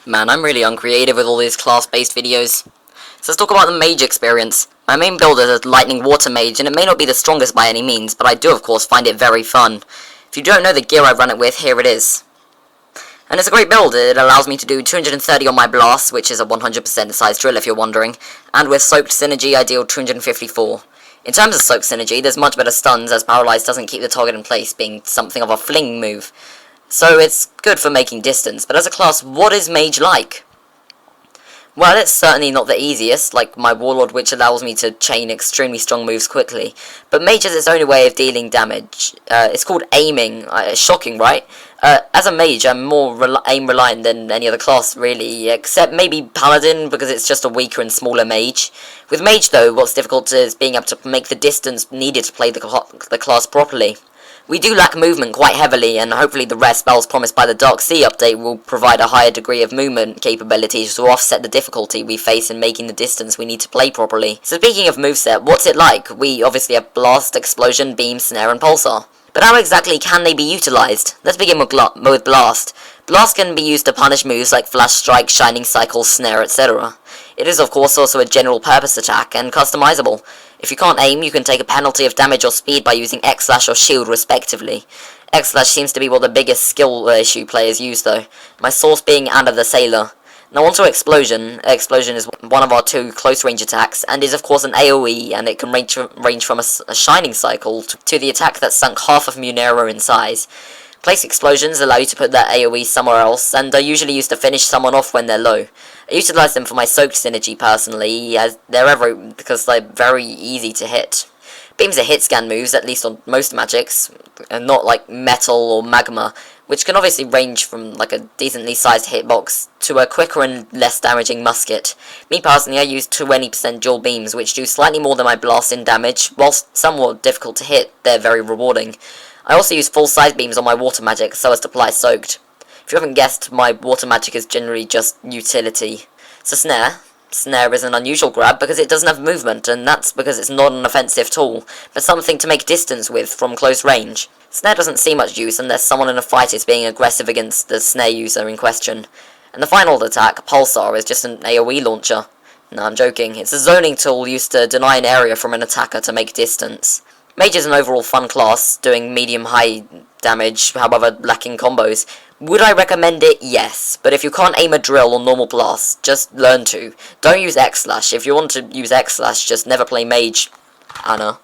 Man, I'm really uncreative with all these class-based videos. So let's talk about the Mage experience. My main build is a Lightning Water Mage, and it may not be the strongest by any means, but I do of course find it very fun. If you don't know the gear I run it with, here it is. And it's a great build. It allows me to do 230 on my blast, which is a 100% size drill if you're wondering, and with Soaked Synergy I deal 254. In terms of Soaked Synergy, there's much better stuns, as Paralyze doesn't keep the target in place, being something of a fling move. So it's good for making distance, but as a class, what is Mage like? Well, it's certainly not the easiest, like my Warlord, which allows me to chain extremely strong moves quickly, but Mage has its own way of dealing damage. It's called aiming. Shocking, right? As a Mage, I'm more aim-reliant than any other class, really, except maybe Paladin, because it's just a weaker and smaller Mage. With Mage, though, what's difficult is being able to make the distance needed to play the class properly. We do lack movement quite heavily, and hopefully the rare spells promised by the Dark Sea update will provide a higher degree of movement capabilities to offset the difficulty we face in making the distance we need to play properly. So speaking of moveset, what's it like? We obviously have Blast, Explosion, Beam, Snare, and Pulsar. But how exactly can they be utilised? Let's begin with Blast. Blast can be used to punish moves like Flash Strike, Shining Cycle, Snare, etc. It is of course also a general purpose attack, and customizable. If you can't aim, you can take a penalty of damage or speed by using X-Slash or Shield respectively. X-Slash seems to be what the biggest skill issue players use though, my source being Anna the Sailor. Now onto Explosion. Explosion is one of our two close range attacks, and is of course an AoE, and it can range from a Shining Cycle to the attack that sunk half of Munera in size. Place explosions allow you to put that AoE somewhere else, and are usually used to finish someone off when they're low. I utilise them for my Soaked Synergy personally, as because they're very easy to hit. Beams are hit scan moves, at least on most magics, and not like Metal or Magma, which can obviously range from like a decently sized hitbox to a quicker and less damaging musket. Me personally, I use 20% dual beams, which do slightly more than my blast in damage. Whilst somewhat difficult to hit, they're very rewarding. I also use full-size beams on my water magic so as to apply soaked. If you haven't guessed, my water magic is generally just utility. So Snare. Snare is an unusual grab because it doesn't have movement, and that's because it's not an offensive tool, but something to make distance with from close range. Snare doesn't see much use unless someone in a fight is being aggressive against the Snare user in question. And the final attack, Pulsar, is just an AoE launcher. No, I'm joking. It's a zoning tool used to deny an area from an attacker to make distance. Mage is an overall fun class, doing medium-high damage, however lacking combos. Would I recommend it? Yes, but if you can't aim a drill or normal blast, just learn to. Don't use X-Slash. If you want to use X-Slash, just never play Mage, Anna.